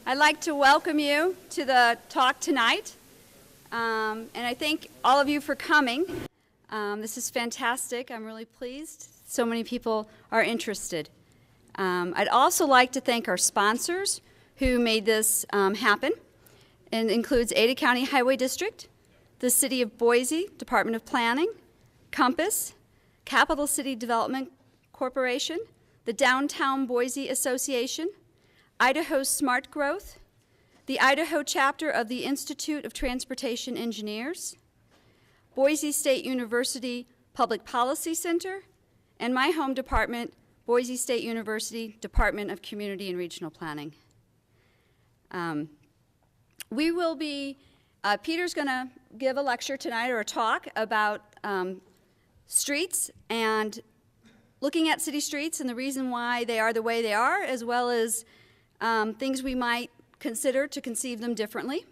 I'd like to welcome you to the talk tonight, and I thank all of you for coming. This is fantastic. I'm really pleased so many people are interested. I'd also like to thank our sponsors who made this happen, and includes Ada County Highway District, the City of Boise Department of Planning, Compass, Capital City Development Corporation, the Downtown Boise Association, Idaho Smart Growth, the Idaho chapter of the Institute of Transportation Engineers, Boise State University Public Policy Center, and my home department, Boise State University Department of Community and Regional Planning. Peter's going to give a lecture tonight, or a talk, about streets and looking at city streets and the reason why they are the way they are, as well as things we might consider to conceive them differently.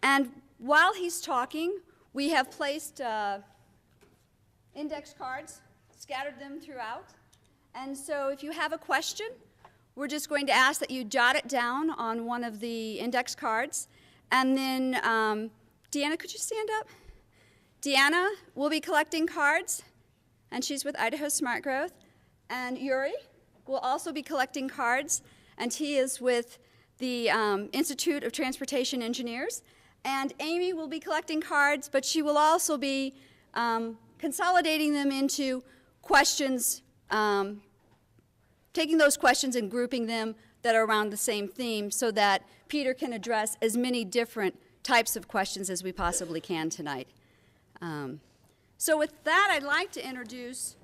And while he's talking, we have placed index cards, scattered them throughout. And so if you have a question, we're just going to ask that you jot it down on one of the index cards. And then, Deanna, could you stand up? Deanna will be collecting cards, and she's with Idaho Smart Growth. And Yuri will also be collecting cards, and he is with the Institute of Transportation Engineers. And Amy will be collecting cards, but she will also be consolidating them into questions, taking those questions and grouping them that are around the same theme so that Peter can address as many different types of questions as we possibly can tonight. So with that, I'd like to introduce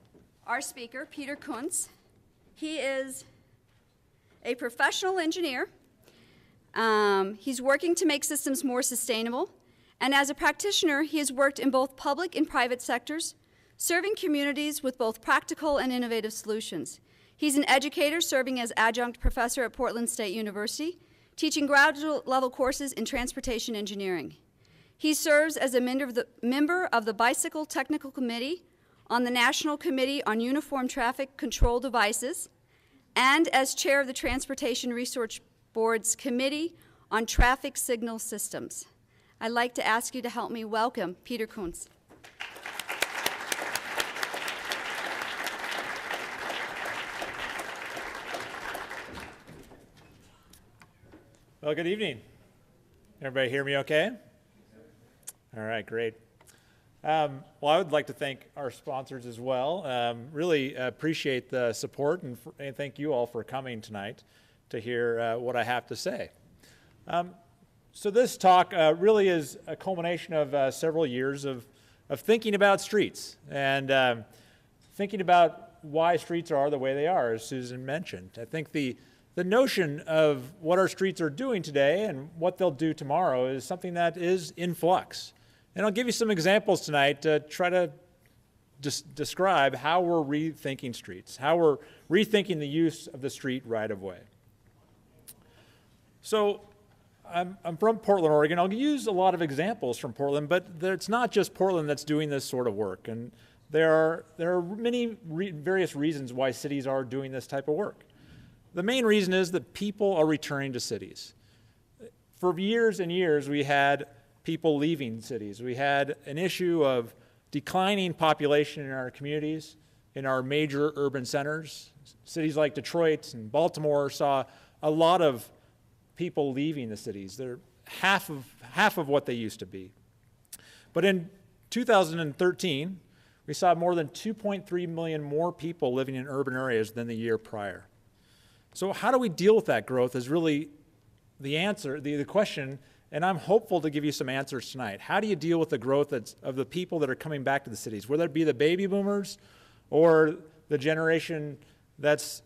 our speaker, Peter Koonce. He is a professional engineer. He's working to make systems more sustainable. And as a practitioner, he has worked in both public and private sectors, serving communities with both practical and innovative solutions. He's an educator serving as adjunct professor at Portland State University, teaching graduate level courses in transportation engineering. He serves as a member of the Bicycle Technical Committee on the National Committee on Uniform Traffic Control Devices, and as chair of the Transportation Research Board's Committee on Traffic Signal Systems. I'd like to ask you to help me welcome Peter Koonce. Well, good evening. Everybody hear me okay? All right, great. Well, I would like to thank our sponsors as well. Really appreciate the support, and thank you all for coming tonight to hear what I have to say. So this talk really is a culmination of several years of thinking about streets and thinking about why streets are the way they are, as Susan mentioned. I think the notion of what our streets are doing today and what they'll do tomorrow is something that is in flux. And I'll give you some examples tonight to try to describe how we're rethinking streets, how we're rethinking the use of the street right-of-way. So I'm from Portland, Oregon. I'll use a lot of examples from Portland, but it's not just Portland that's doing this sort of work. And there are many various reasons why cities are doing this type of work. The main reason is that people are returning to cities. For years and years, we had people leaving cities. We had an issue of declining population in our communities, in our major urban centers. Cities like Detroit and Baltimore saw a lot of people leaving the cities. They're half of what they used to be. But in 2013, we saw more than 2.3 million more people living in urban areas than the year prior. So how do we deal with that growth is really the answer, the question, and I'm hopeful to give you some answers tonight. How do you deal with the growth of the people that are coming back to the cities, whether it be the baby boomers or the generation that's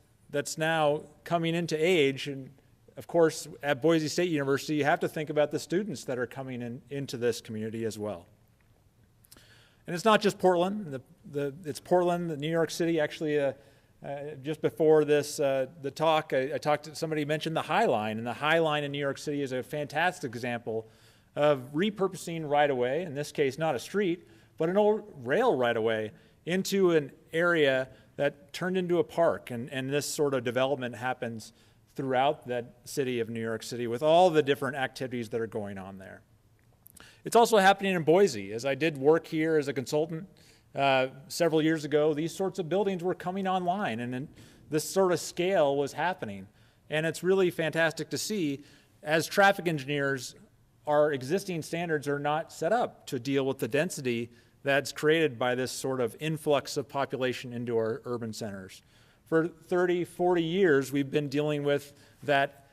now coming into age? And of course, at Boise State University, you have to think about the students that are coming into this community as well. And it's not just Portland. It's Portland, New York City. Actually, just before this, the talk, I talked to somebody mentioned the High Line, and the High Line in New York City is a fantastic example of repurposing right-of-way, in this case not a street, but an old rail right-of-way, into an area that turned into a park, and this sort of development happens throughout that city of New York City with all the different activities that are going on there. It's also happening in Boise. As I did work here as a consultant several years ago, these sorts of buildings were coming online, and this sort of scale was happening. And it's really fantastic to see, as traffic engineers, our existing standards are not set up to deal with the density that's created by this sort of influx of population into our urban centers. For 30, 40 years, we've been dealing with that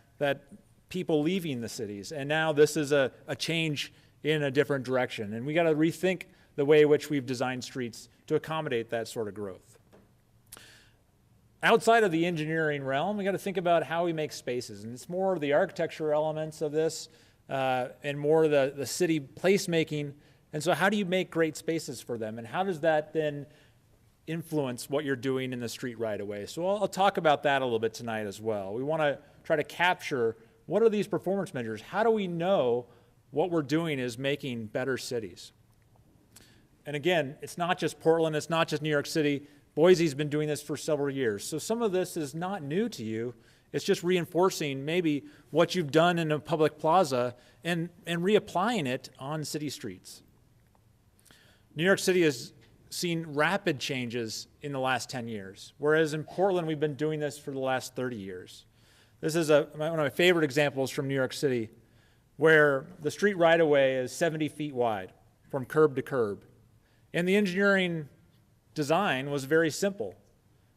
people leaving the cities, and now this is a change in a different direction. And we got to rethink the way in which we've designed streets to accommodate that sort of growth. Outside of the engineering realm, we got to think about how we make spaces, and it's more of the architecture elements of this and more the city placemaking. And so how do you make great spaces for them, and how does that then influence what you're doing in the street right away? So I'll talk about that a little bit tonight as well. We want to try to capture what are these performance measures? How do we know what we're doing is making better cities? And again, it's not just Portland, it's not just New York City. Boise's been doing this for several years. So some of this is not new to you. It's just reinforcing maybe what you've done in a public plaza and reapplying it on city streets. New York City has seen rapid changes in the last 10 years, whereas in Portland, we've been doing this for the last 30 years. This is one of my favorite examples from New York City, where the street right-of-way is 70 feet wide from curb to curb. And the engineering design was very simple.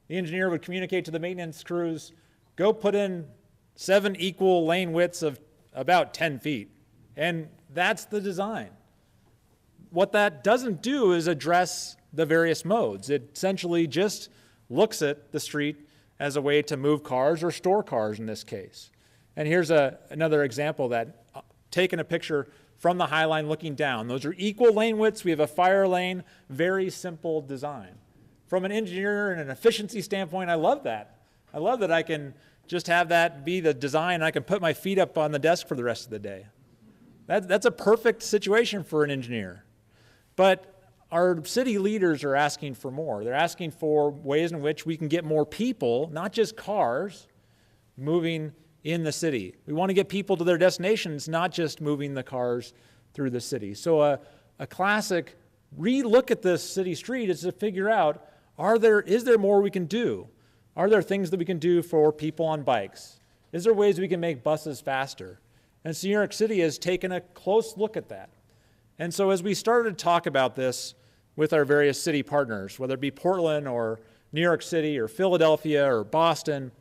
The engineer would communicate to the maintenance crews, go put in 7 equal lane widths of about 10 feet. And that's the design. What that doesn't do is address the various modes. It essentially just looks at the street as a way to move cars or store cars in this case. And here's another example that taking a picture from the High Line looking down. Those are equal lane widths. We have a fire lane, very simple design. From an engineer and an efficiency standpoint, I love that. I love that I can just have that be the design and I can put my feet up on the desk for the rest of the day. That's a perfect situation for an engineer. But our city leaders are asking for more. They're asking for ways in which we can get more people, not just cars, moving in the city. We want to get people to their destinations, not just moving the cars through the city. So a classic re-look at this city street is to figure out, is there more we can do? Are there things that we can do for people on bikes? Is there ways we can make buses faster? And so New York City has taken a close look at that. And so as we started to talk about this with our various city partners, whether it be Portland or New York City or Philadelphia or Boston,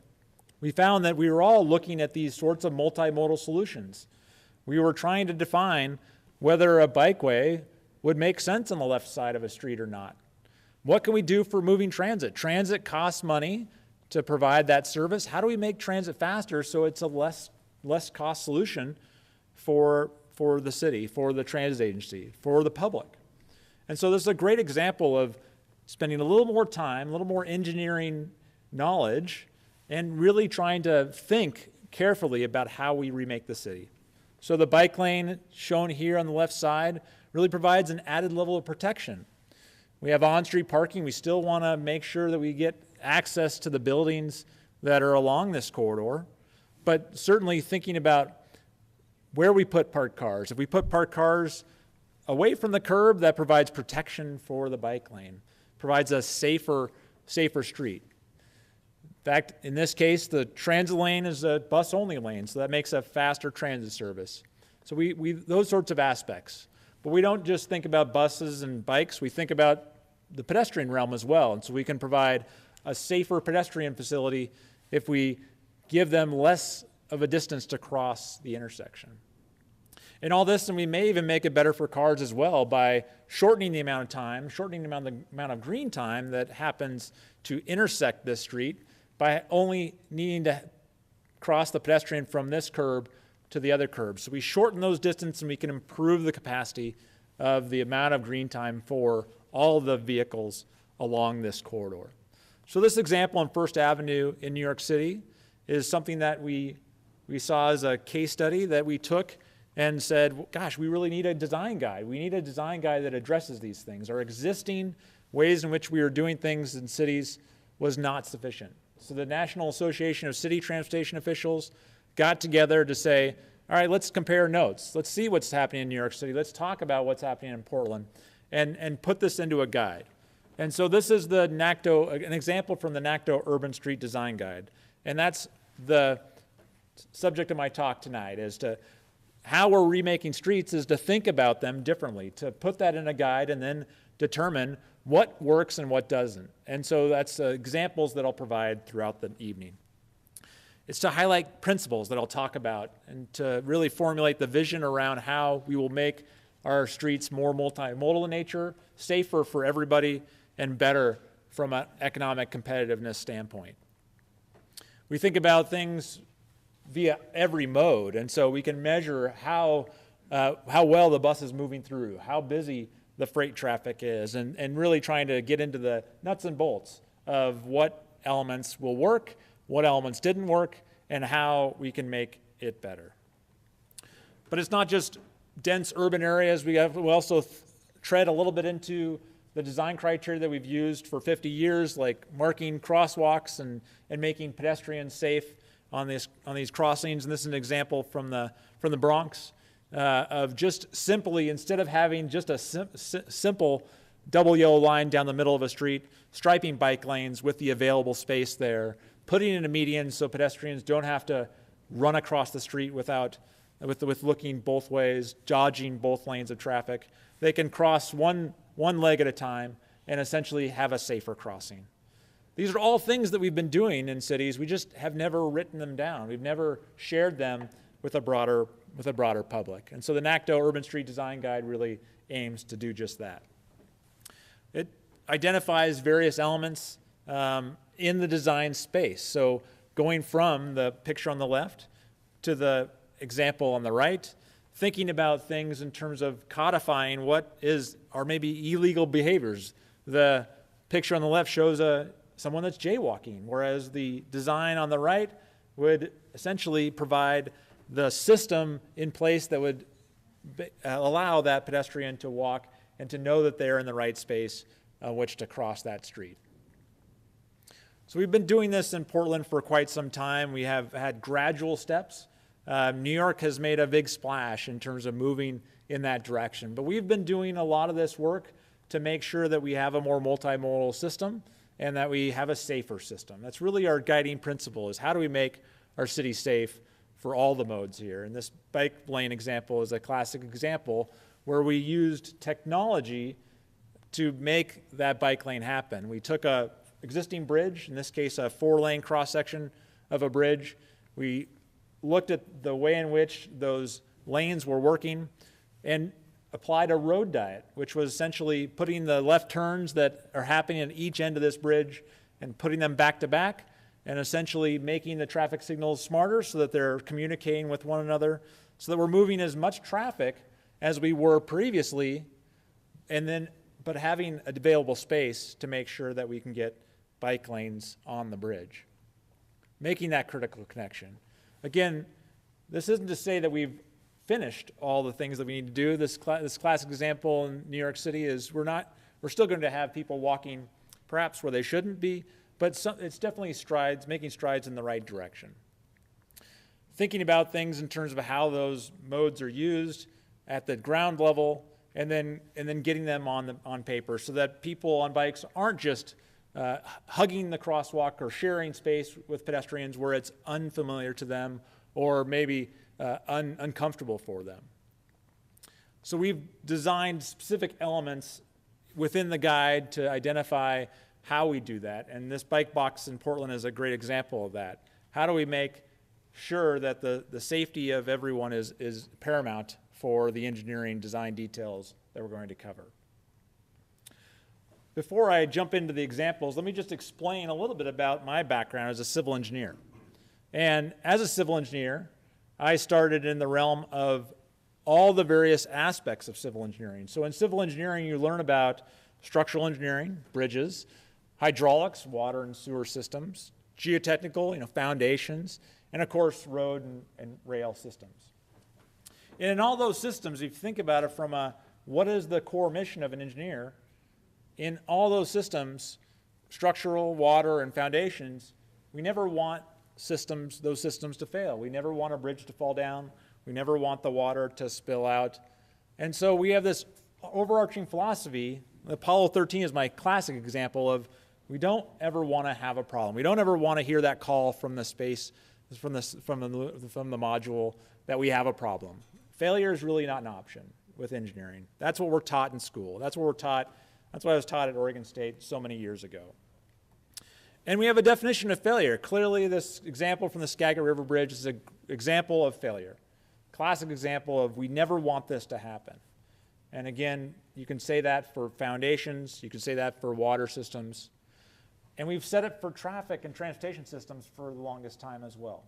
we found that we were all looking at these sorts of multimodal solutions. We were trying to define whether a bikeway would make sense on the left side of a street or not. What can we do for moving transit? Transit costs money to provide that service. How do we make transit faster so it's a less cost solution for the city, for the transit agency, for the public? And so this is a great example of spending a little more time, a little more engineering knowledge, and really trying to think carefully about how we remake the city. So the bike lane shown here on the left side really provides an added level of protection. We have on-street parking. We still want to make sure that we get access to the buildings that are along this corridor, but certainly thinking about where we put parked cars. If we put parked cars away from the curb, that provides protection for the bike lane, provides a safer street. In fact, in this case, the transit lane is a bus-only lane, so that makes a faster transit service. So we those sorts of aspects. But we don't just think about buses and bikes, we think about the pedestrian realm as well. And so we can provide a safer pedestrian facility if we give them less of a distance to cross the intersection. And all this, and we may even make it better for cars as well by shortening the amount of time, shortening the amount of green time that happens to intersect this street by only needing to cross the pedestrian from this curb to the other curb. So we shorten those distances and we can improve the capacity of the amount of green time for all the vehicles along this corridor. So this example on First Avenue in New York City is something that we saw as a case study that we took and said, well, gosh, we really need a design guide. We need a design guide that addresses these things. Our existing ways in which we are doing things in cities was not sufficient. So the National Association of City Transportation Officials got together to say, all right, let's compare notes. Let's see what's happening in New York City. Let's talk about what's happening in Portland and put this into a guide. And so this is the NACTO, an example from the NACTO Urban Street Design Guide. And that's the subject of my talk tonight, is to how we're remaking streets is to think about them differently, to put that in a guide and then determine what works and what doesn't. And so that's examples that I'll provide throughout the evening. It's to highlight principles that I'll talk about and to really formulate the vision around how we will make our streets more multimodal in nature, safer for everybody, and better from an economic competitiveness standpoint. We think about things via every mode, and so we can measure how well the bus is moving through, how busy the freight traffic is, and really trying to get into the nuts and bolts of what elements will work, what elements didn't work, and how we can make it better. But it's not just dense urban areas. We also tread a little bit into the design criteria that we've used for 50 years, like marking crosswalks and making pedestrians safe on these crossings. And this is an example from the Bronx of just simply, instead of having just a simple double yellow line down the middle of a street, striping bike lanes with the available space there, putting in a median so pedestrians don't have to run across the street with looking both ways, dodging both lanes of traffic. They can cross one leg at a time and essentially have a safer crossing. These are all things that we've been doing in cities. We just have never written them down. We've never shared them with a broader public. And so the NACTO Urban Street Design Guide really aims to do just that. It identifies various elements in the design space. So going from the picture on the left to the example on the right, thinking about things in terms of codifying what are maybe illegal behaviors. The picture on the left shows someone that's jaywalking, whereas the design on the right would essentially provide the system in place that would allow that pedestrian to walk and to know that they're in the right space on which to cross that street. So we've been doing this in Portland for quite some time. We have had gradual steps. New York has made a big splash in terms of moving in that direction. But we've been doing a lot of this work to make sure that we have a more multimodal system and that we have a safer system. That's really our guiding principle, is how do we make our city safe for all the modes here. And this bike lane example is a classic example where we used technology to make that bike lane happen. We took a existing bridge, in this case a 4-lane cross-section of a bridge. We looked at the way in which those lanes were working and applied a road diet, which was essentially putting the left turns that are happening at each end of this bridge and putting them back to back, and essentially making the traffic signals smarter so that they're communicating with one another, so that we're moving as much traffic as we were previously, but having available space to make sure that we can get bike lanes on the bridge, making that critical connection. Again, this isn't to say that we've finished all the things that we need to do. This classic example in New York City is we're still going to have people walking perhaps where they shouldn't be, but it's definitely making strides in the right direction. Thinking about things in terms of how those modes are used at the ground level, and then getting them on paper so that people on bikes aren't just hugging the crosswalk or sharing space with pedestrians where it's unfamiliar to them or maybe uncomfortable for them. So we've designed specific elements within the guide to identify how we do that, and this bike box in Portland is a great example of that. How do we make sure that the safety of everyone is paramount for the engineering design details that we're going to cover? Before I jump into the examples, let me just explain a little bit about my background as a civil engineer. And as a civil engineer, I started in the realm of all the various aspects of civil engineering. So in civil engineering, you learn about structural engineering, bridges, hydraulics, water and sewer systems, geotechnical, foundations, and of course, road and rail systems. And in all those systems, if you think about it from what is the core mission of an engineer, in all those systems, structural, water, and foundations, We never want those systems to fail. We never want a bridge to fall down. We never want the water to spill out. And so we have this overarching philosophy. Apollo 13 is my classic example of we don't ever want to have a problem. We don't ever want to hear that call from the space, from the module that we have a problem. Failure is really not an option with engineering. That's what we're taught in school. That's what we're taught. That's what I was taught at Oregon State so many years ago. And we have a definition of failure. Clearly, this example from the Skagit River Bridge is an example of failure. Classic example of we never want this to happen. And again, you can say that for foundations, you can say that for water systems, and we've said it for traffic and transportation systems for the longest time as well.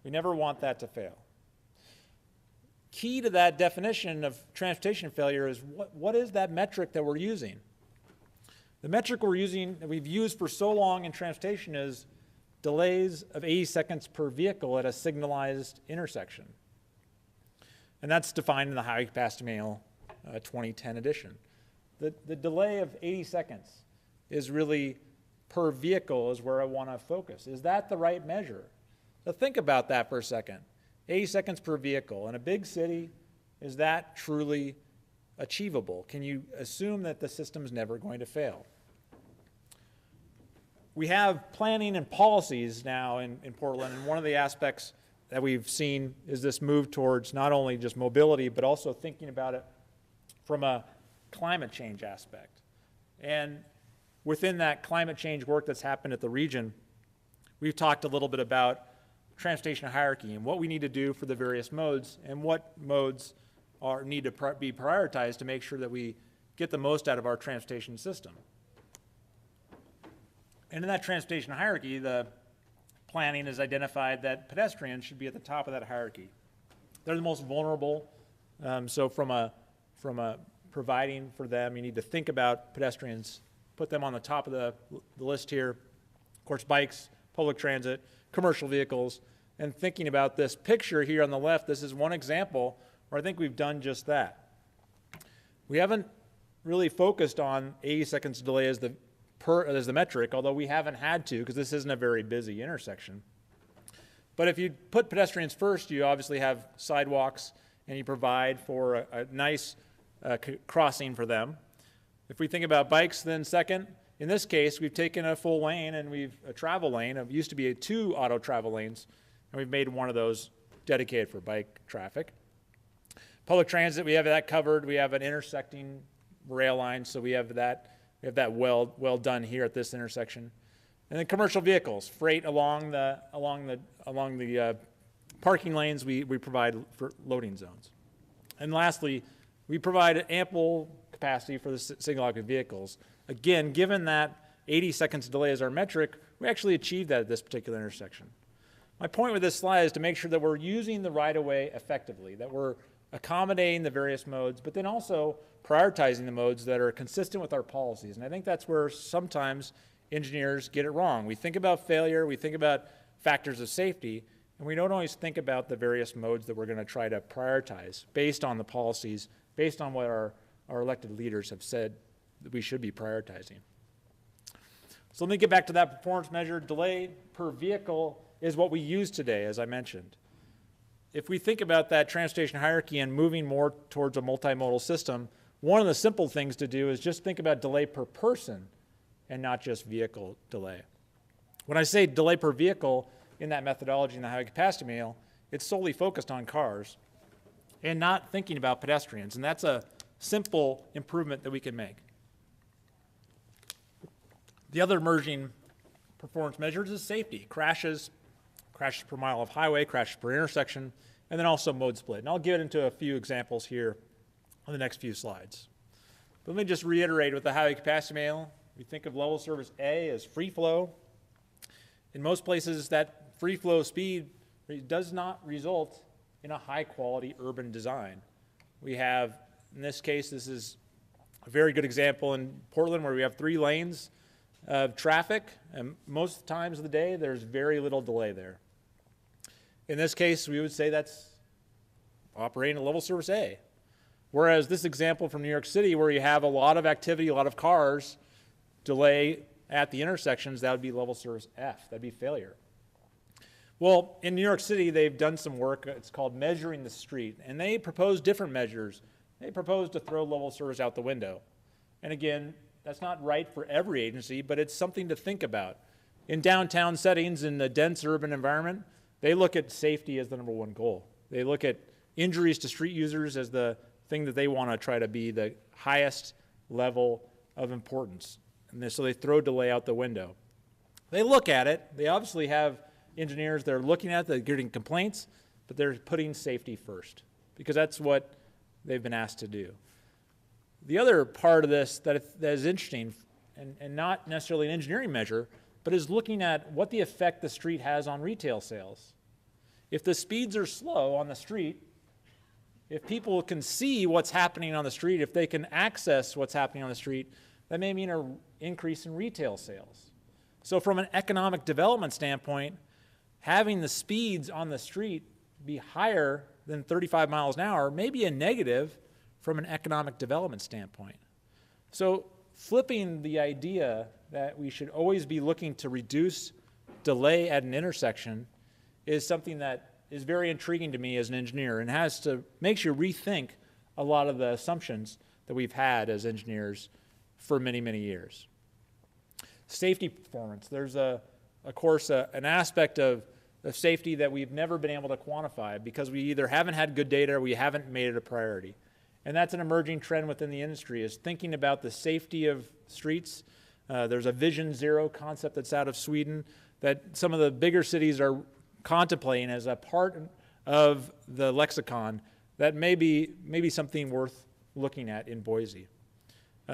We never want that to fail. Key to that definition of transportation failure is what is that metric that we're using? The metric we're using, that we've used for so long in transportation, is delays of 80 seconds per vehicle at a signalized intersection. And that's defined in the Highway Capacity Manual 2010 edition. The delay of 80 seconds is really per vehicle is where I want to focus. Is that the right measure? So think about that for a second. 80 seconds per vehicle. In a big city, is that truly achievable? Can you assume that the system is never going to fail? We have planning and policies now in Portland, and one of the aspects that we've seen is this move towards not only just mobility, but also thinking about it from a climate change aspect. And within that climate change work that's happened at the region, we've talked a little bit about transportation hierarchy and what we need to do for the various modes and what modes need to be prioritized to make sure that we get the most out of our transportation system. And in that transportation hierarchy, the planning has identified that pedestrians should be at the top of that hierarchy. They're the most vulnerable, so from a providing for them, you need to think about pedestrians, put them on the top of the list here. Of course, bikes, public transit, commercial vehicles, and thinking about this picture here on the left, this is one example where I think we've done just that. We haven't really focused on 80 seconds delay as the metric, although we haven't had to because this isn't a very busy intersection. But if you put pedestrians first, you obviously have sidewalks and you provide for a nice crossing for them. If we think about bikes, then second, in this case, we've taken a full lane and a travel lane. It used to be 2 auto travel lanes, and we've made one of those dedicated for bike traffic. Public transit, we have that covered. We have an intersecting rail line, so we have that well done here at this intersection. And then commercial vehicles, freight along the parking lanes, we provide for loading zones. And lastly, we provide ample capacity for the single-occupancy vehicles. Again, given that 80 seconds delay is our metric, we actually achieved that at this particular intersection. My point with this slide is to make sure that we're using the right-of-way effectively, that we're accommodating the various modes, but then also prioritizing the modes that are consistent with our policies. And I think that's where sometimes engineers get it wrong. We think about failure, we think about factors of safety, and we don't always think about the various modes that we're going to try to prioritize based on the policies, based on what our elected leaders have said that we should be prioritizing. So let me get back to that performance measure. Delay per vehicle is what we use today, as I mentioned. If we think about that transportation hierarchy and moving more towards a multimodal system, one of the simple things to do is just think about delay per person and not just vehicle delay. When I say delay per vehicle in that methodology in the Highway Capacity Manual, it's solely focused on cars and not thinking about pedestrians, and that's a simple improvement that we can make. The other emerging performance measures is safety, crashes per mile of highway, crashes per intersection, and then also mode split. And I'll get into a few examples here on the next few slides. But let me just reiterate with the Highway Capacity Manual, we think of level service A as free flow. In most places, that free flow speed does not result in a high quality urban design. We have, in this case, this is a very good example in Portland where we have 3 lanes of traffic, and most times of the day, there's very little delay there. In this case, we would say that's operating at level service A. Whereas this example from New York City, where you have a lot of activity, a lot of cars, delay at the intersections, that would be level service F. That'd be failure. Well, in New York City, they've done some work. It's called Measuring the Street, and they propose different measures. They propose to throw level service out the window. And again, that's not right for every agency, but it's something to think about. In downtown settings, in the dense urban environment, they look at safety as the number one goal. They look at injuries to street users as the thing that they want to try to be the highest level of importance. And so they throw delay out the window. They look at it. They obviously have engineers that are looking at it, they're getting complaints, but they're putting safety first because that's what they've been asked to do. The other part of this that is interesting, and not necessarily an engineering measure, but is looking at what the effect the street has on retail sales. If the speeds are slow on the street, if people can see what's happening on the street, if they can access what's happening on the street, that may mean an increase in retail sales. So from an economic development standpoint, having the speeds on the street be higher than 35 miles an hour may be a negative from an economic development standpoint. So flipping the idea that we should always be looking to reduce delay at an intersection is something that is very intriguing to me as an engineer and makes you rethink a lot of the assumptions that we've had as engineers for many, many years. Safety performance. There's, of course, an aspect of safety that we've never been able to quantify because we either haven't had good data or we haven't made it a priority. And that's an emerging trend within the industry, is thinking about the safety of streets. There's a Vision Zero concept that's out of Sweden that some of the bigger cities are contemplating as a part of the lexicon that may be something worth looking at in Boise.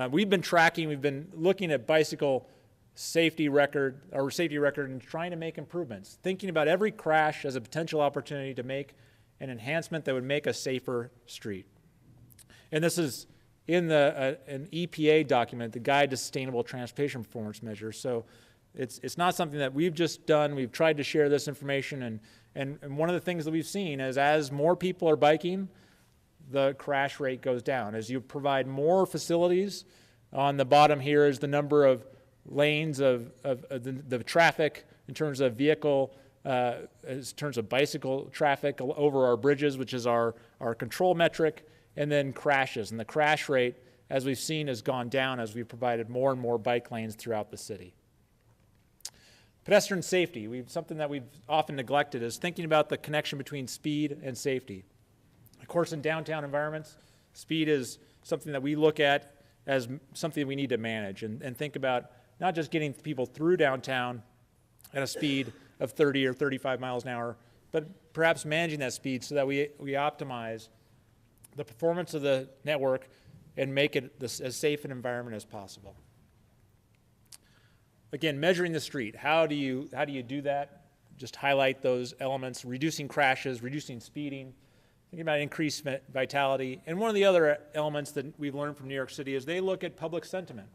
We've been looking at bicycle safety record and trying to make improvements, thinking about every crash as a potential opportunity to make an enhancement that would make a safer street. And this is in an EPA document, the Guide to Sustainable Transportation Performance Measures. So it's not something that we've just done. We've tried to share this information, and one of the things that we've seen is as more people are biking, the crash rate goes down. As you provide more facilities, on the bottom here is the number of lanes of the traffic in terms of vehicle, in terms of bicycle traffic over our bridges, which is our control metric, and then crashes. And the crash rate, as we've seen, has gone down as we've provided more and more bike lanes throughout the city. Pedestrian safety, something that we've often neglected is thinking about the connection between speed and safety. Of course, in downtown environments, speed is something that we look at as something we need to manage and think about not just getting people through downtown at a speed of 30 or 35 miles an hour, but perhaps managing that speed so that we optimize the performance of the network and make it as safe an environment as possible. Again, measuring the street. How do you do that? Just highlight those elements: reducing crashes, reducing speeding, thinking about increased vitality. And one of the other elements that we've learned from New York City is they look at public sentiment.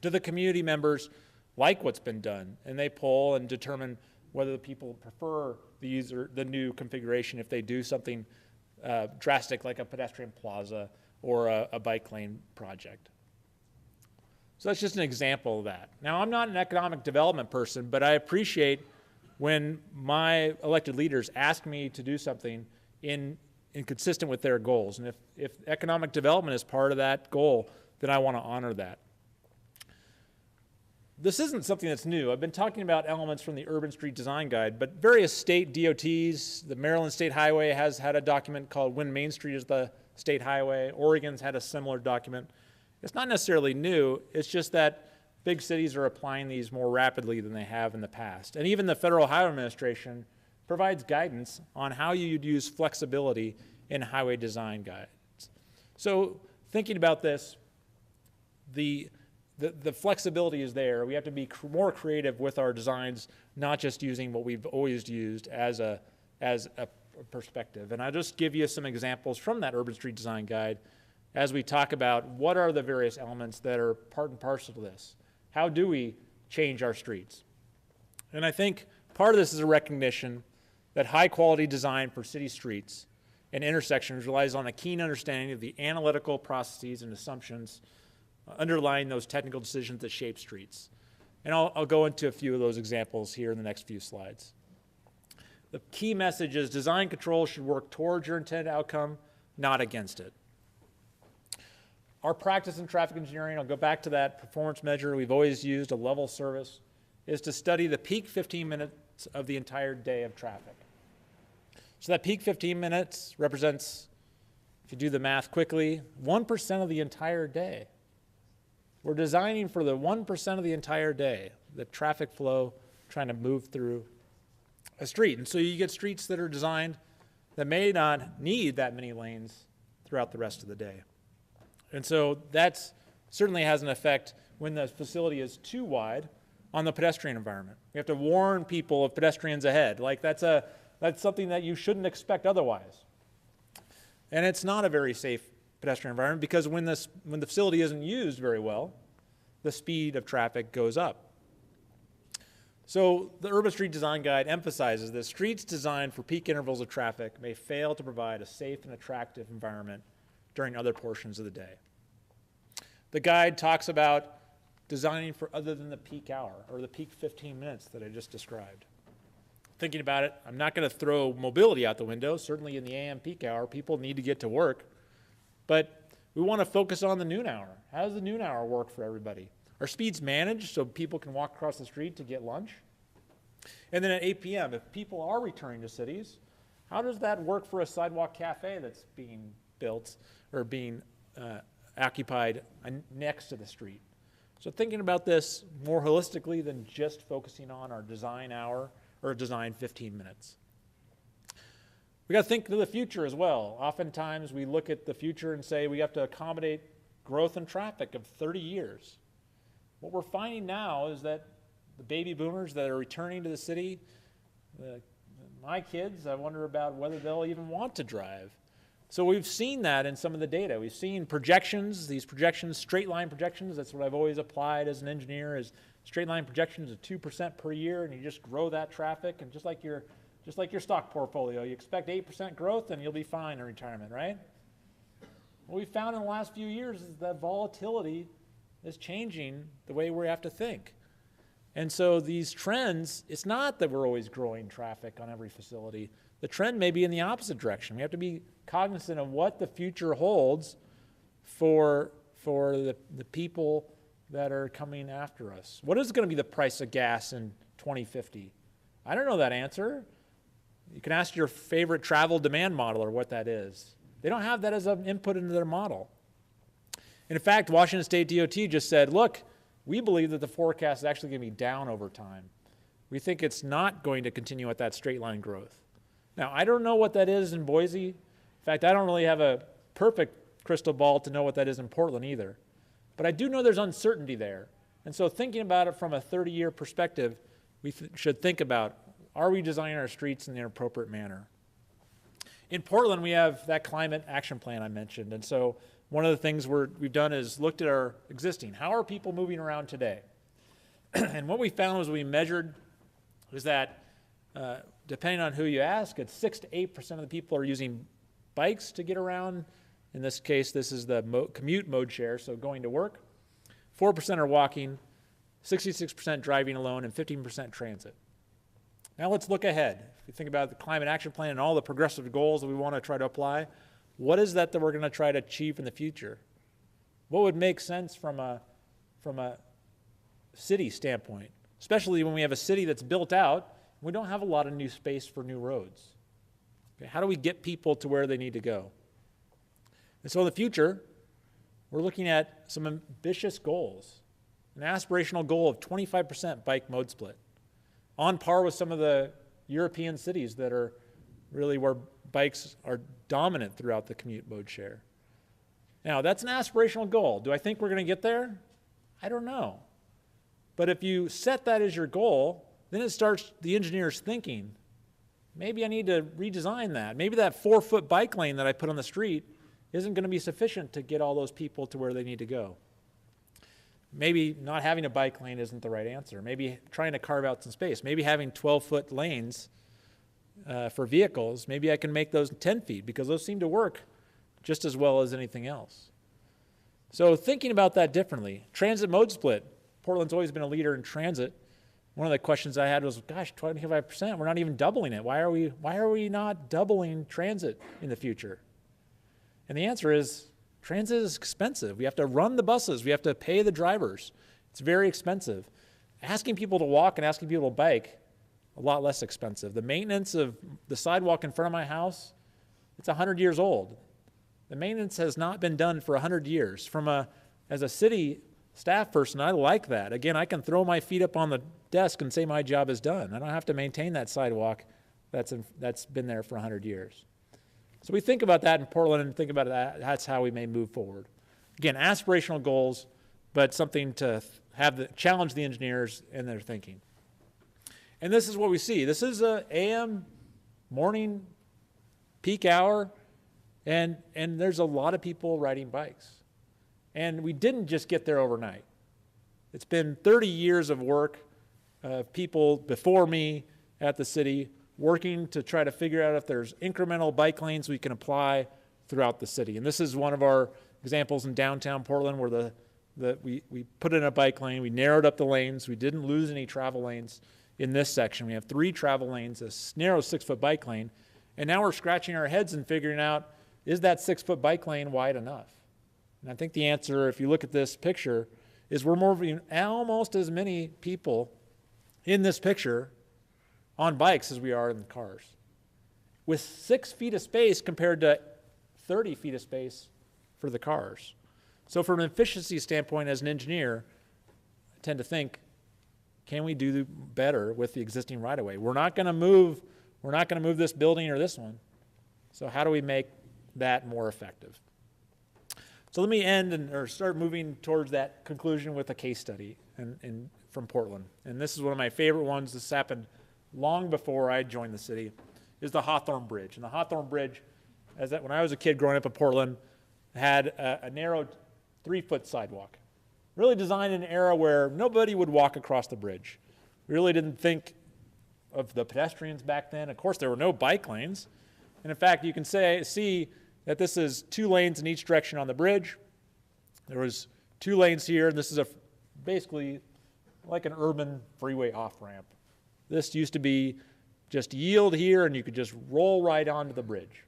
Do the community members like what's been done? And they poll and determine whether the people prefer the new configuration if they do something drastic like a pedestrian plaza or a bike lane project. So that's just an example of that. Now, I'm not an economic development person, but I appreciate when my elected leaders ask me to do something consistent with their goals. And if economic development is part of that goal, then I want to honor that. This isn't something that's new. I've been talking about elements from the Urban Street Design Guide, but various state DOTs, the Maryland State Highway has had a document called When Main Street is the State Highway. Oregon's had a similar document. It's not necessarily new. It's just that big cities are applying these more rapidly than they have in the past. And even the Federal Highway Administration provides guidance on how you'd use flexibility in highway design guides. So thinking about this, the flexibility is there. We have to be more creative with our designs, not just using what we've always used as a perspective. And I'll just give you some examples from that Urban Street Design Guide as we talk about what are the various elements that are part and parcel to this. How do we change our streets? And I think part of this is a recognition that high-quality design for city streets and intersections relies on a keen understanding of the analytical processes and assumptions underlying those technical decisions that shape streets. And I'll go into a few of those examples here in the next few slides. The key message is design control should work towards your intended outcome, not against it. Our practice in traffic engineering, I'll go back to that performance measure we've always used, a level service, is to study the peak 15 minutes of the entire day of traffic. So that peak 15 minutes represents, if you do the math quickly, 1% of the entire day. We're designing for the 1% of the entire day, the traffic flow trying to move through a street. And so you get streets that are designed that may not need that many lanes throughout the rest of the day. And so that certainly has an effect when the facility is too wide on the pedestrian environment. We have to warn people of pedestrians ahead. Like that's something that you shouldn't expect otherwise. And it's not a very safe pedestrian environment because when the facility isn't used very well, the speed of traffic goes up. So the Urban Street Design Guide emphasizes that streets designed for peak intervals of traffic may fail to provide a safe and attractive environment during other portions of the day. The guide talks about designing for other than the peak hour or the peak 15 minutes that I just described. Thinking about it, I'm not going to throw mobility out the window. Certainly in the AM peak hour, people need to get to work. But we want to focus on the noon hour. How does the noon hour work for everybody? Are speeds managed so people can walk across the street to get lunch? And then at 8 p.m., if people are returning to cities, how does that work for a sidewalk cafe that's being built or being occupied next to the street? So thinking about this more holistically than just focusing on our design hour or design 15 minutes. We got to think to the future as well. Oftentimes we look at the future and say we have to accommodate growth in traffic of 30 years. What we're finding now is that the baby boomers that are returning to the city, my kids, I wonder about whether they'll even want to drive. So we've seen that in some of the data. We've seen projections, these projections, straight line projections. That's what I've always applied as an engineer, is straight line projections of 2% per year, and you just grow that traffic. And just like your stock portfolio, you expect 8% growth and you'll be fine in retirement, right? What we found in the last few years is that volatility is changing the way we have to think. And so these trends, it's not that we're always growing traffic on every facility. The trend may be in the opposite direction. We have to be cognizant of what the future holds for the people that are coming after us. What is going to be the price of gas in 2050? I don't know that answer. You can ask your favorite travel demand modeler what that is. They don't have that as an input into their model. And in fact, Washington State DOT just said, look, we believe that the forecast is actually going to be down over time. We think it's not going to continue at that straight line growth. Now, I don't know what that is in Boise. In fact, I don't really have a perfect crystal ball to know what that is in Portland either. But I do know there's uncertainty there. And so thinking about it from a 30-year perspective, we should think about, are we designing our streets in the appropriate manner? In Portland, we have that climate action plan I mentioned. And so one of the things we've done is looked at our existing. How are people moving around today? And what we found was we measured was that depending on who you ask, it's 6 to 8% of the people are using bikes to get around. In this case, this is the commute mode share, so going to work. 4% are walking, 66% driving alone, and 15% transit. Now let's look ahead. If you think about the climate action plan and all the progressive goals that we want to try to apply, what is that we're going to try to achieve in the future? What would make sense from a city standpoint, especially when we have a city that's built out, and we don't have a lot of new space for new roads? Okay, how do we get people to where they need to go? And so in the future, we're looking at some ambitious goals. An aspirational goal of 25% bike mode split, on par with some of the European cities that are really where bikes are dominant throughout the commute mode share. Now, that's an aspirational goal. Do I think we're going to get there? I don't know. But if you set that as your goal, then it starts the engineers thinking, maybe I need to redesign that. Maybe that 4-foot bike lane that I put on the street isn't going to be sufficient to get all those people to where they need to go. Maybe not having a bike lane isn't the right answer. Maybe trying to carve out some space. Maybe having 12-foot lanes for vehicles, maybe I can make those 10 feet because those seem to work just as well as anything else. So thinking about that differently. Transit mode split. Portland's always been a leader in transit. one of the questions I had was, gosh, 25%, we're not even doubling it. Why are we not doubling transit in the future? And the answer is, transit is expensive. We have to run the buses. We have to pay the drivers. It's very expensive. Asking people to walk and asking people to bike, a lot less expensive. The maintenance of the sidewalk in front of my house, it's 100 years old. The maintenance has not been done for 100 years. As a city staff person, I like that. Again, I can throw my feet up on the desk and say my job is done. I don't have to maintain that sidewalk that's been there for 100 years. So we think about that in Portland and think about that. That's how we may move forward. Again, aspirational goals, but something to challenge the engineers in their thinking. And this is what we see. This is a AM morning peak hour, and there's a lot of people riding bikes. And we didn't just get there overnight. It's been 30 years of work of people before me at the city working to try to figure out if there's incremental bike lanes we can apply throughout the city. And this is one of our examples in downtown Portland where we put in a bike lane, we narrowed up the lanes, we didn't lose any travel lanes in this section. We have 3 travel lanes, a narrow 6-foot bike lane, and now we're scratching our heads and figuring out, is that 6-foot bike lane wide enough? And I think the answer, if you look at this picture, is we're moving almost as many people in this picture on bikes as we are in the cars, with 6 feet of space compared to 30 feet of space for the cars. So from an efficiency standpoint as an engineer, I tend to think, can we do better with the existing right-of-way? We're not going to move this building or this one. So how do we make that more effective? So let me end or start moving towards that conclusion with a case study from Portland. And this is one of my favorite ones. This happened long before I joined the city, is the Hawthorne Bridge. And the Hawthorne Bridge, when I was a kid growing up in Portland, had a narrow 3-foot sidewalk, really designed in an era where nobody would walk across the bridge. We really didn't think of the pedestrians back then. Of course, there were no bike lanes. And in fact, you can see that this is 2 lanes in each direction on the bridge. There was 2 lanes here, and this is basically like an urban freeway off-ramp. This used to be just yield here, and you could just roll right onto the bridge.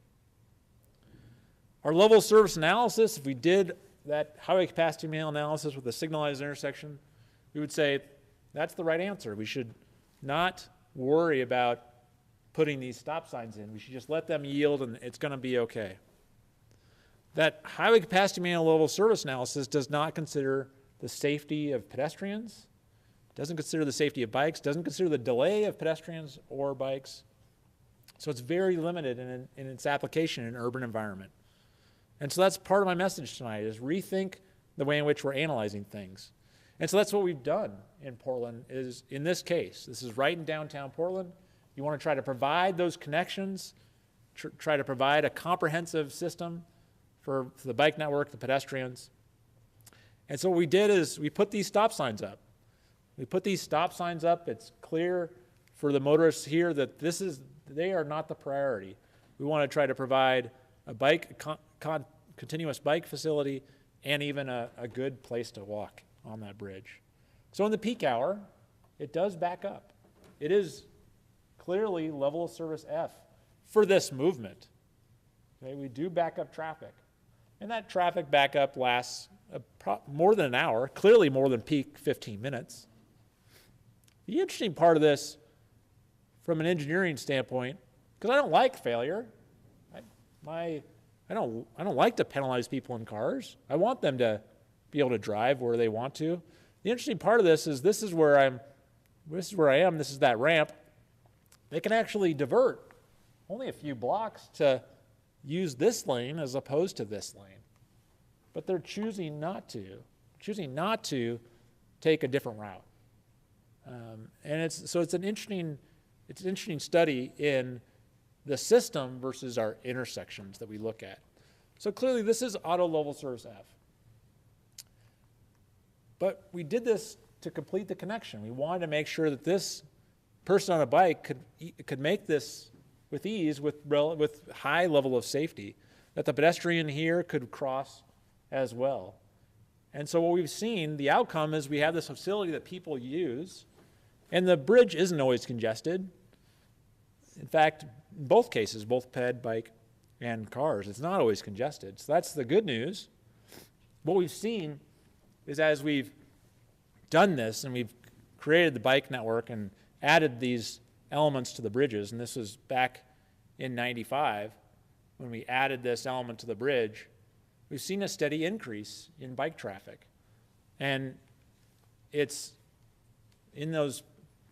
Our level of service analysis, if we did that highway capacity mail analysis with a signalized intersection, we would say that's the right answer. We should not worry about putting these stop signs in. We should just let them yield, and it's going to be okay. That highway capacity manual level service analysis does not consider the safety of pedestrians, doesn't consider the safety of bikes, doesn't consider the delay of pedestrians or bikes. So it's very limited in its application in an urban environment. And so that's part of my message tonight, is rethink the way in which we're analyzing things. And so that's what we've done in Portland, is in this case, this is right in downtown Portland. You want to try to provide those connections, try to provide a comprehensive system for the bike network, the pedestrians. And so what we did is we put these stop signs up. It's clear for the motorists here that they are not the priority. We want to try to provide a continuous bike facility and even a good place to walk on that bridge. So in the peak hour, it does back up. It is clearly level of service F for this movement. Okay, we do back up traffic. And that traffic backup lasts more than an hour, clearly more than peak 15 minutes. The interesting part of this, from an engineering standpoint, because I don't like failure. I don't like to penalize people in cars. I want them to be able to drive where they want to. The interesting part of this is this is where I am, this is that ramp. They can actually divert only a few blocks to use this lane as opposed to this lane. But they're choosing not to take a different route. And it's an interesting study in the system versus our intersections that we look at. So clearly this is auto level service F. But we did this to complete the connection. We wanted to make sure that this person on a bike could make this with ease, with high level of safety, that the pedestrian here could cross as well. And so what we've seen, the outcome is we have this facility that people use, And the bridge isn't always congested. In fact, in both cases, both ped, bike, and cars, it's not always congested. So that's the good news. What we've seen is as we've done this and we've created the bike network and added these elements to the bridges, and this was back in '95 when we added this element to the bridge, we've seen a steady increase in bike traffic. And it's in those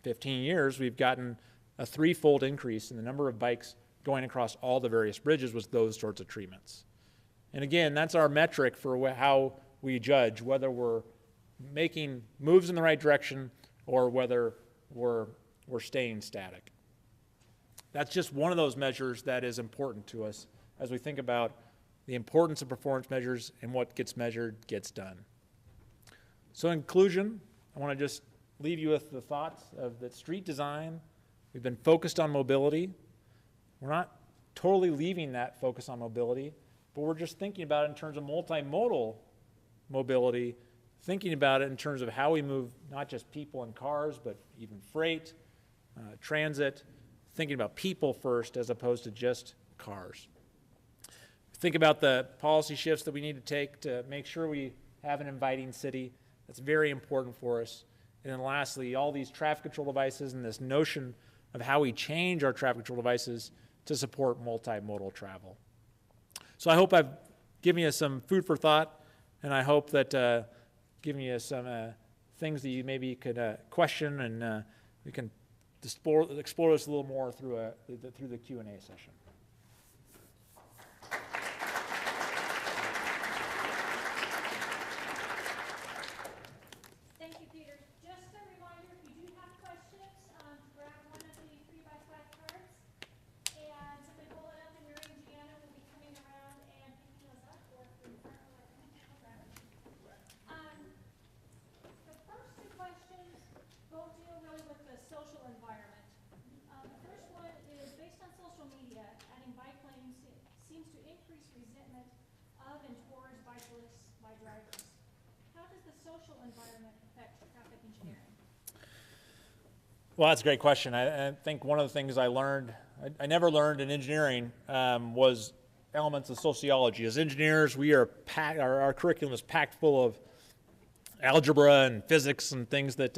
15 years, we've gotten a threefold increase in the number of bikes going across all the various bridges with those sorts of treatments. And again, that's our metric for how we judge whether we're making moves in the right direction or whether we're staying static. That's just one of those measures that is important to us as we think about the importance of performance measures and what gets measured gets done. So in conclusion, I want to just leave you with the thoughts of that street design. We've been focused on mobility. We're not totally leaving that focus on mobility, but we're just thinking about it in terms of multimodal mobility, thinking about it in terms of how we move not just people and cars, but even freight, transit, thinking about people first as opposed to just cars. Think about the policy shifts that we need to take to make sure we have an inviting city. That's very important for us. And then lastly, all these traffic control devices and this notion of how we change our traffic control devices to support multimodal travel. So I hope I've given you some food for thought, and I hope that given you some things that you maybe could question, and we can explore this a little more through the Q&A session. Thank you, Peter. Just a reminder, if you do have questions, grab one of the 3x5 cards and simply pull it up, and your Indiana will be coming around and picking those up, or if you're in front of it, the first two questions both deal really with the social environment. The first one is, based on social media, adding bike lanes seems to increase resentment of and towards bicyclists by drivers. How does the social environment affect traffic engineering? Well, that's a great question. I think one of the things I learned, I never learned in engineering, was elements of sociology. As engineers, we are packed, our curriculum is packed full of algebra and physics and things that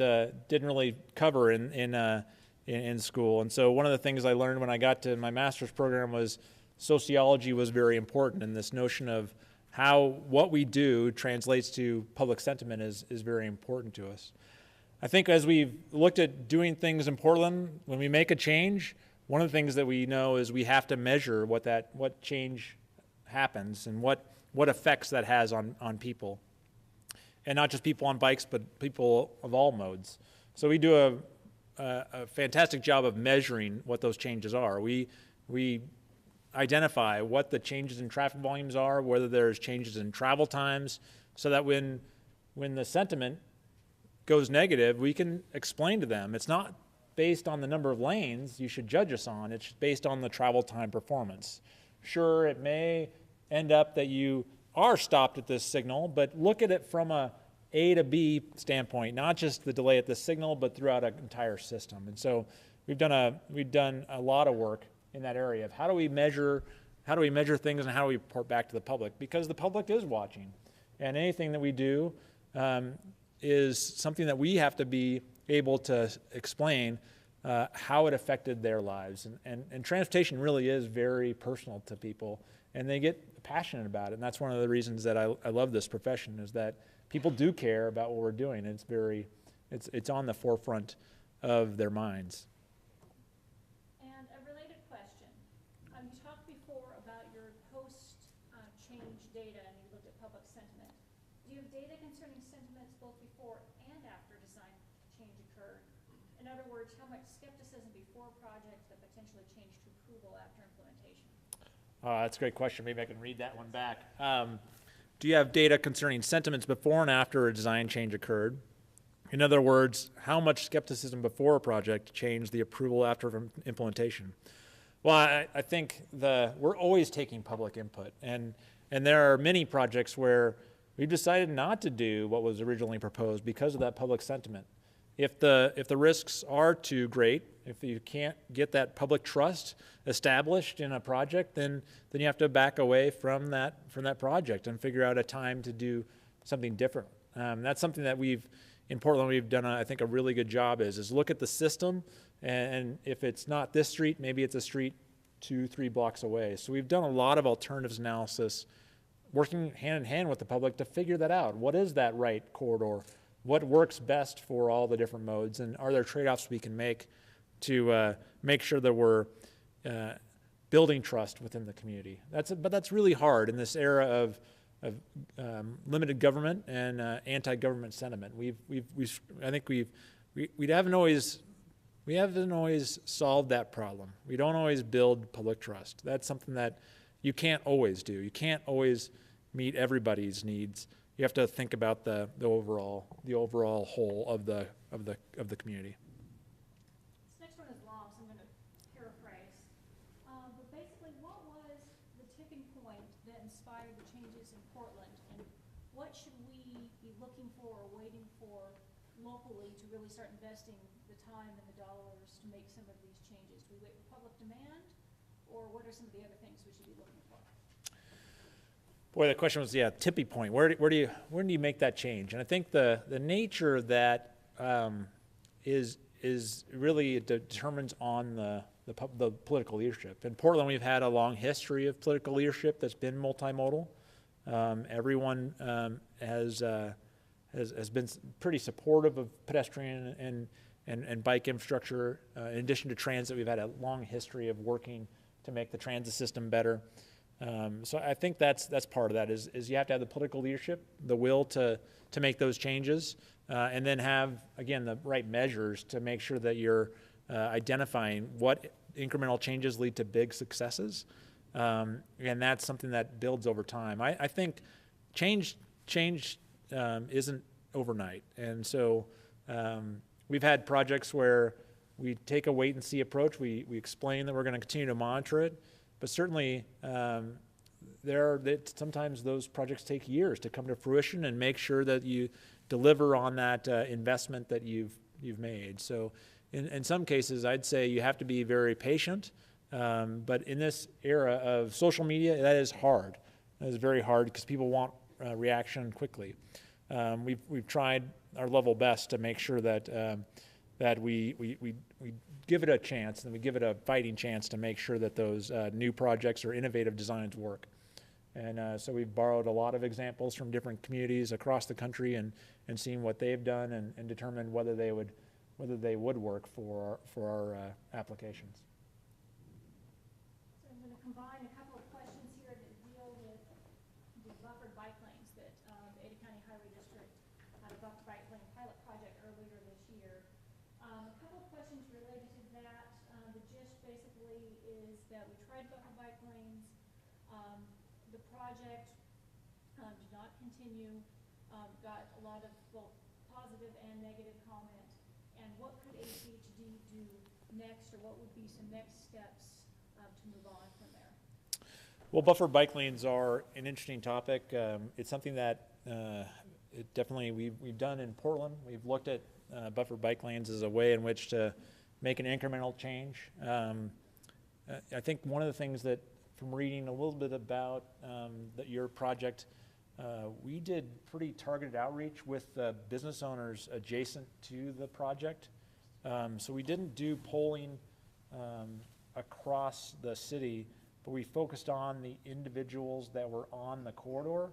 didn't really cover in school. And so one of the things I learned when I got to my master's program was sociology was very important, and this notion of how what we do translates to public sentiment is very important to us. I think as we've looked at doing things in Portland, when we make a change, one of the things that we know is we have to measure what change happens and what effects that has on people. And not just people on bikes, but people of all modes. So we do a fantastic job of measuring what those changes are. We identify what the changes in traffic volumes are, whether there's changes in travel times, so that when the sentiment goes negative, we can explain to them. It's not based on the number of lanes you should judge us on. It's based on the travel time performance. Sure, it may end up that you are stopped at this signal, but look at it from a to B standpoint, not just the delay at the signal, but throughout an entire system. And so we've done a lot of work in that area of how do we measure things and how do we report back to the public, because the public is watching, and anything that we do is something that we have to be able to explain how it affected their lives. And transportation really is very personal to people, and they get passionate about it. And that's one of the reasons that I love this profession, is that people do care about what we're doing. It's on the forefront of their minds. And a related question. You talked before about your post-change data, and you looked at public sentiment. Do you have data concerning sentiments both before and after design change occurred? In other words, how much skepticism before a project that potentially changed to approval after implementation? That's a great question. Maybe I can read that one back. Do you have data concerning sentiments before and after a design change occurred? In other words, how much skepticism before a project changed the approval after implementation? Well, I think we're always taking public input, and there are many projects where we've decided not to do what was originally proposed because of that public sentiment. If the risks are too great, if you can't get that public trust established in a project, then you have to back away from that project and figure out a time to do something different. That's something that in Portland we've done I think a really good job is look at the system, and if it's not this street, maybe it's a street 2-3 blocks away. So we've done a lot of alternatives analysis, working hand in hand with the public to figure that out. What is that right corridor? What works best for all the different modes, and are there trade-offs we can make to make sure that we're building trust within the community? But that's really hard in this era of limited government and anti-government sentiment. I think we haven't always solved that problem. We don't always build public trust. That's something that you can't always do. You can't always meet everybody's needs. You have to think about the overall whole of the community. This next one is long, so I'm going to paraphrase. But basically, what was the tipping point that inspired the changes in Portland, and what should we be looking for or waiting for locally to really start investing the time and the dollars to make some of these changes? Do we wait for public demand, or what are some of the other things we should be looking for? Boy, the question was, tipping point. Where do you make that change? And I think the nature of that is really determines on the political leadership. In Portland, we've had a long history of political leadership that's been multimodal. Everyone has been pretty supportive of pedestrian and bike infrastructure. In addition to transit, we've had a long history of working to make the transit system better. So I think that's part of that is you have to have the political leadership, the will to make those changes, and then have, again, the right measures to make sure that you're identifying what incremental changes lead to big successes. And that's something that builds over time. I think change isn't overnight. And so we've had projects where we take a wait and see approach. We explain that we're going to continue to monitor it. But certainly, sometimes those projects take years to come to fruition and make sure that you deliver on that investment that you've made. So, in some cases, I'd say you have to be very patient. But in this era of social media, that is hard. That is very hard because people want reaction quickly. We've tried our level best to make sure that we give it a chance, and we give it a fighting chance to make sure that those new projects or innovative designs work. And so we've borrowed a lot of examples from different communities across the country and seen what they've done and determined whether they would work for our applications. So I'm going to combine a couple of questions here that deal with the buffered bike lanes that the Ada County Highway District had a buffered bike lane pilot project earlier this year. A couple of questions related to that. The gist basically is that we tried buffer bike lanes. The project did not continue, got a lot of both positive and negative comment. And what could ACHD do next, or what would be some next steps to move on from there? Well, buffer bike lanes are an interesting topic. It's something that we've done in Portland. We've looked at buffer bike lanes as a way in which to make an incremental change. I think one of the things that, from reading a little bit about your project, we did pretty targeted outreach with business owners adjacent to the project. So we didn't do polling across the city, but we focused on the individuals that were on the corridor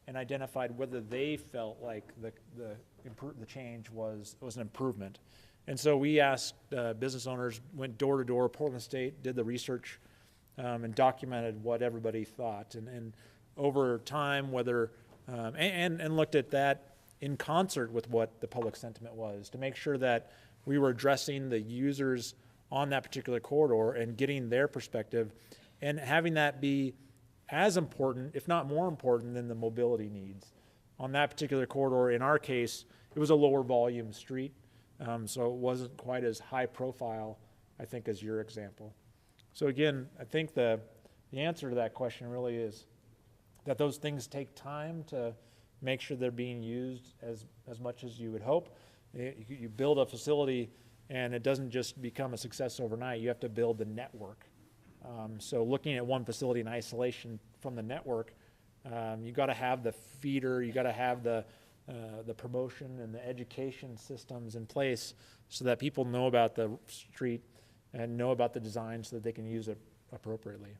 and identified whether they felt like the change was an improvement. And so we asked business owners, went door to door, Portland State, did the research, and documented what everybody thought. And over time, and looked at that in concert with what the public sentiment was, to make sure that we were addressing the users on that particular corridor and getting their perspective, and having that be as important, if not more important, than the mobility needs. On that particular corridor, in our case, it was a lower volume street, so it wasn't quite as high profile, I think, as your example. So again, I think the answer to that question really is that those things take time to make sure they're being used as much as you would hope. You build a facility, and it doesn't just become a success overnight. You have to build the network. So looking at one facility in isolation from the network, you got to have the feeder, you got to have the promotion and the education systems in place so that people know about the street and know about the design so that they can use it appropriately.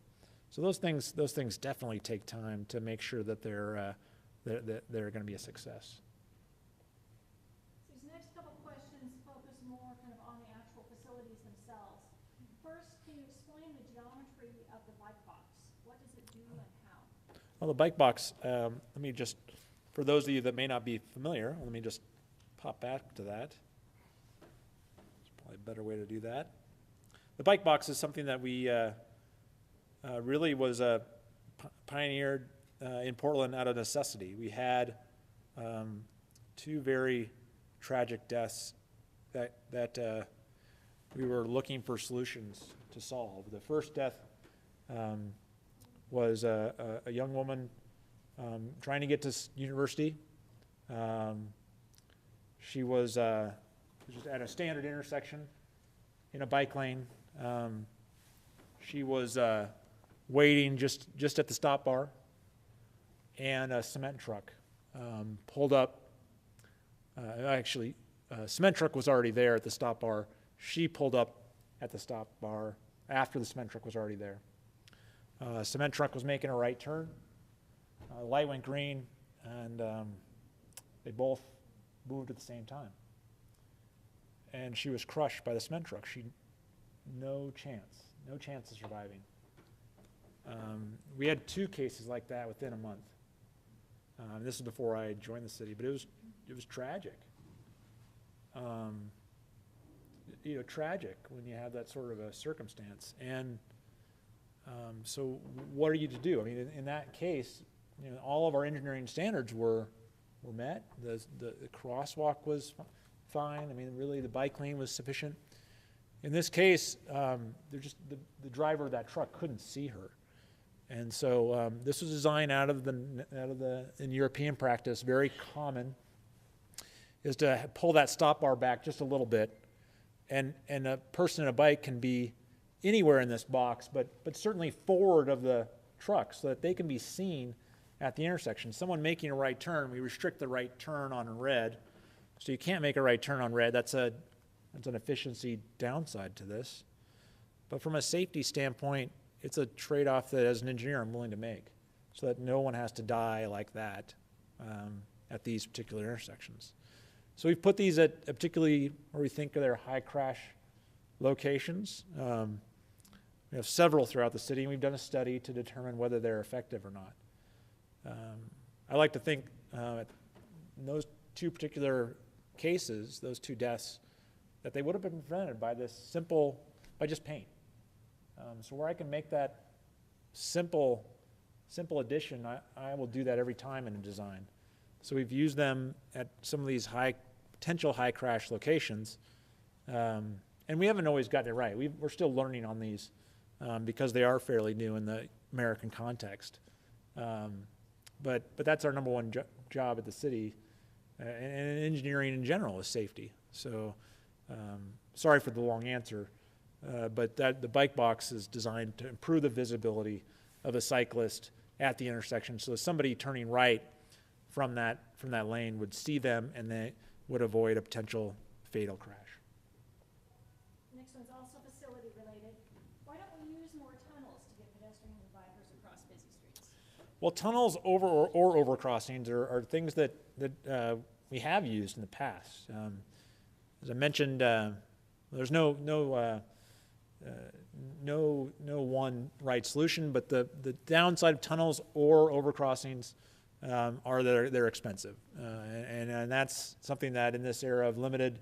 So those things definitely take time to make sure that they're going to be a success. These next couple questions focus more kind of on the actual facilities themselves. First, can you explain the geometry of the bike box? What does it do and how? Well, the bike box, let me just, for those of you that may not be familiar, let me just pop back to that. There's probably a better way to do that. The bike box is something that we really was pioneered in Portland out of necessity. We had two very tragic deaths that we were looking for solutions to solve. The first death was a young woman trying to get to university. She was just at a standard intersection in a bike lane. She was waiting just at the stop bar, and a cement truck pulled up. Actually, a cement truck was already there at the stop bar. She pulled up at the stop bar after the cement truck was already there. Cement truck was making a right turn. The light went green, and they both moved at the same time. And she was crushed by the cement truck. No chance of surviving. We had two cases like that within a month. This is before I joined the city, but it was tragic. Tragic when you have that sort of a circumstance. And so what are you to do? I mean, in that case, all of our engineering standards were met. The crosswalk was fine. I mean, really, the bike lane was sufficient. In this case, the driver of that truck couldn't see her. And so this was designed in European practice, very common, is to pull that stop bar back just a little bit. And a person in a bike can be anywhere in this box, but certainly forward of the truck so that they can be seen at the intersection. Someone making a right turn, we restrict the right turn on red. So you can't make a right turn on red. That's an efficiency downside to this. But from a safety standpoint, it's a trade-off that as an engineer I'm willing to make so that no one has to die like that at these particular intersections. So we've put these at particularly where we think they're high crash locations. We have several throughout the city, and we've done a study to determine whether they're effective or not. I like to think in those two particular cases, those two deaths, that they would have been prevented by just paint. So where I can make that simple addition, I will do that every time in a design. So we've used them at some of these potential high crash locations, and we haven't always gotten it right. We're still learning on these because they are fairly new in the American context. But that's our number one job at the city, and engineering in general is safety. So sorry for the long answer, but the bike box is designed to improve the visibility of a cyclist at the intersection, so somebody turning right from that lane would see them and they would avoid a potential fatal crash. Next one's also facility related. Why don't we use more tunnels to get pedestrians and bikers across busy streets? Well, tunnels or overcrossings are things that we have used in the past. As I mentioned, there's no one right solution, but the downside of tunnels or overcrossings are they're expensive, and that's something that in this era of limited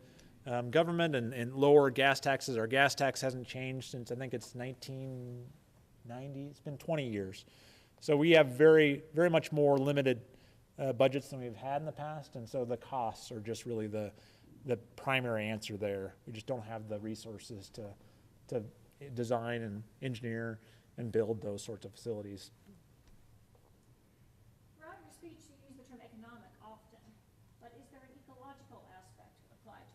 government and lower gas taxes, our gas tax hasn't changed since I think it's 1990. It's been 20 years, so we have very much more limited budgets than we've had in the past, and so the costs are just really the primary answer there. We just don't have the resources to design and engineer and build those sorts of facilities. Throughout your speech, you use the term economic often, but is there an ecological aspect applied to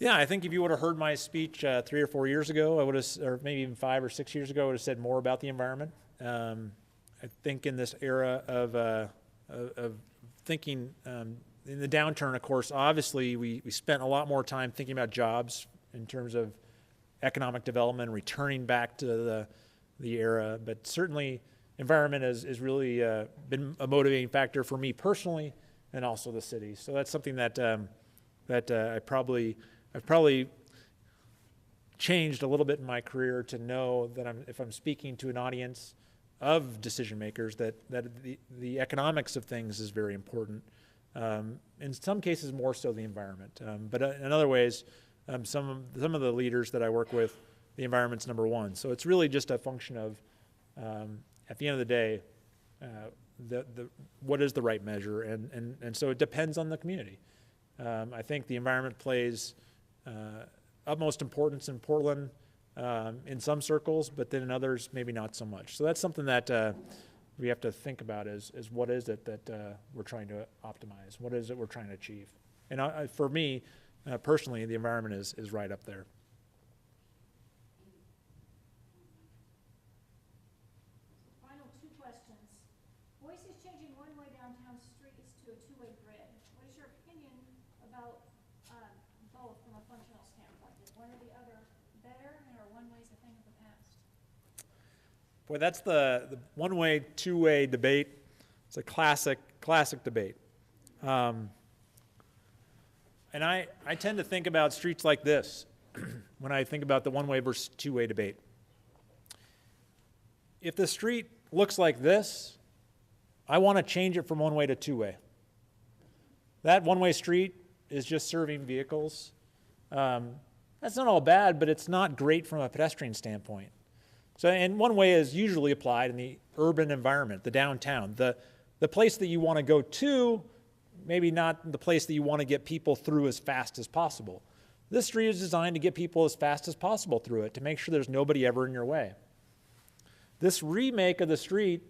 Yeah, I think if you would have heard my speech 3 or 4 years ago, I would have, or maybe even 5 or 6 years ago, I would have said more about the environment. I think in this era of thinking in the downturn, of course, obviously we spent a lot more time thinking about jobs in terms of economic development, returning back to the era. But certainly, environment has really been a motivating factor for me personally, and also the city. So that's something that I've probably changed a little bit in my career to know that if I'm speaking to an audience of decision makers, that the economics of things is very important. In some cases, more so the environment. But in other ways, some of the leaders that I work with, the environment's number one. So it's really just a function of, at the end of the day, what is the right measure, and so it depends on the community. I think the environment plays utmost importance in Portland in some circles, but then in others maybe not so much. So that's something that we have to think about is what is it that we're trying to optimize? What is it we're trying to achieve? And for me, personally, the environment is right up there. Final 2 questions. Boise is changing one-way downtown streets to a 2-way grid. What is your opinion about both from a functional standpoint? Is one or the other better, or one-way is a thing of the past? Boy, that's the one-way, two-way debate. It's a classic debate. And I tend to think about streets like this when I think about the one-way versus two-way debate. If the street looks like this, I want to change it from one-way to two-way. That one-way street is just serving vehicles. That's not all bad, but it's not great from a pedestrian standpoint. So, and one way is usually applied in the urban environment, the downtown, the place that you want to go to, maybe not the place that you want to get people through as fast as possible. This street is designed to get people as fast as possible through it, to make sure there's nobody ever in your way. This remake of the street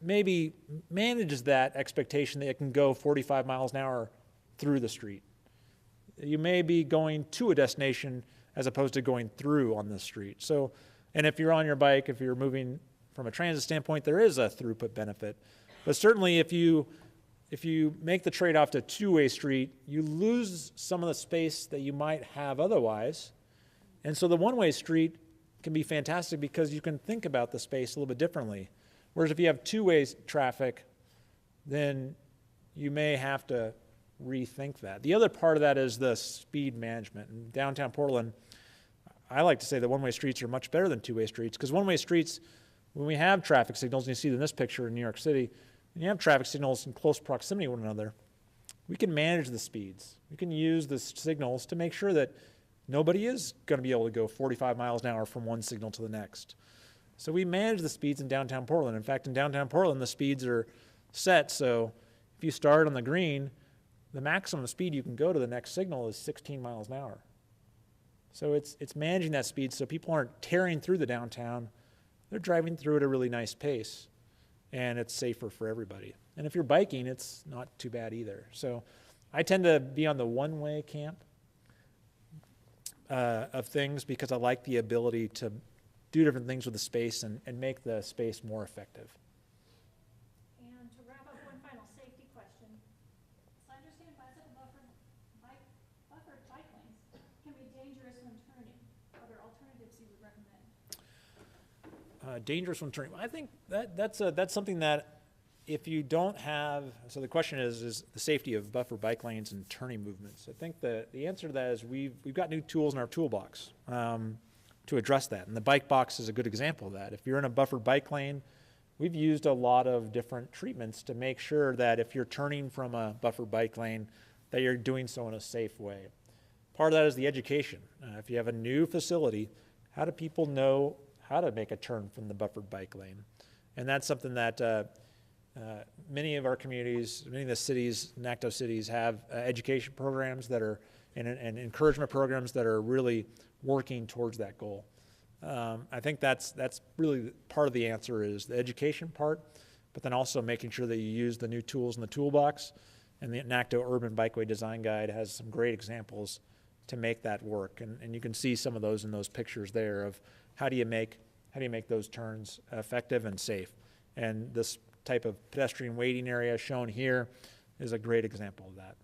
maybe manages that expectation that it can go 45 miles an hour through the street. You may be going to a destination as opposed to going through on the street. So, and if you're on your bike, if you're moving from a transit standpoint, there is a throughput benefit. But certainly if you make the trade-off to two-way street, you lose some of the space that you might have otherwise. And so the one-way street can be fantastic because you can think about the space a little bit differently. Whereas if you have two-way traffic, then you may have to rethink that. The other part of that is the speed management. In downtown Portland, I like to say that one-way streets are much better than two-way streets, because one-way streets, when we have traffic signals, and you see in this picture in New York City, when you have traffic signals in close proximity to one another, we can manage the speeds. We can use the signals to make sure that nobody is going to be able to go 45 miles an hour from one signal to the next. So we manage the speeds in downtown Portland. In fact, in downtown Portland, the speeds are set, so if you start on the green, the maximum speed you can go to the next signal is 16 miles an hour. So it's managing that speed so people aren't tearing through the downtown. They're driving through at a really nice pace, and it's safer for everybody. And if you're biking, it's not too bad either. So I tend to be on the one-way camp of things because I like the ability to do different things with the space and make the space more effective. And to wrap up, one final safety question. So I understand bicycle buffered bike lanes can be dangerous when turning. Are there alternatives you would recommend? Dangerous when turning. I think that's something that if you don't have, so the question is the safety of buffer bike lanes and turning movements. I think the answer to that is we've got new tools in our toolbox to address that. And the bike box is a good example of that. If you're in a buffered bike lane, we've used a lot of different treatments to make sure that if you're turning from a buffered bike lane, that you're doing so in a safe way. Part of that is the education. If you have a new facility, how do people know how to make a turn from the buffered bike lane? And that's something that many of our communities, many of the cities, NACTO cities, have education programs that are and encouragement programs that are really working towards that goal. I think that's really part of the answer is the education part, but then also making sure that you use the new tools in the toolbox And the NACTO Urban Bikeway Design Guide has some great examples to make that work. And you can see some of those in those pictures there of how do you make those turns effective and safe. And this type of pedestrian waiting area shown here is a great example of that.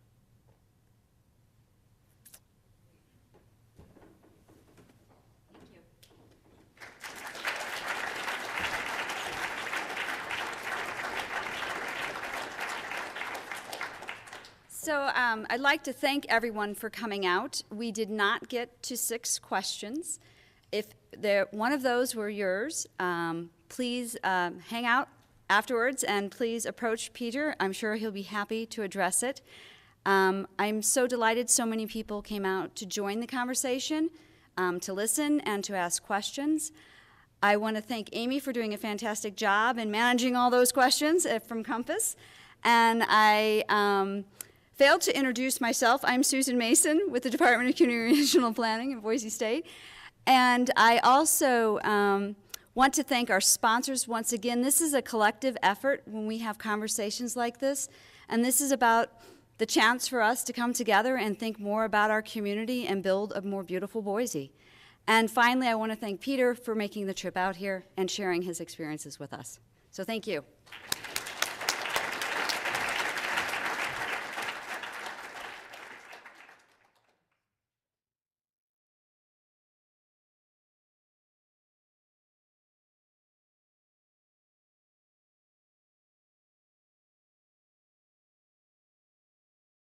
So I'd like to thank everyone for coming out. We did not get to 6 questions. If one of those were yours, please hang out afterwards and please approach Peter. I'm sure he'll be happy to address it. I'm so delighted so many people came out to join the conversation, to listen and to ask questions. I want to thank Amy for doing a fantastic job in managing all those questions from Compass. And I failed to introduce myself. I'm Susan Mason with the Department of Community and Regional Planning at Boise State. And I also want to thank our sponsors once again. This is a collective effort when we have conversations like this. And this is about the chance for us to come together and think more about our community and build a more beautiful Boise. And finally, I want to thank Peter for making the trip out here and sharing his experiences with us. So thank you.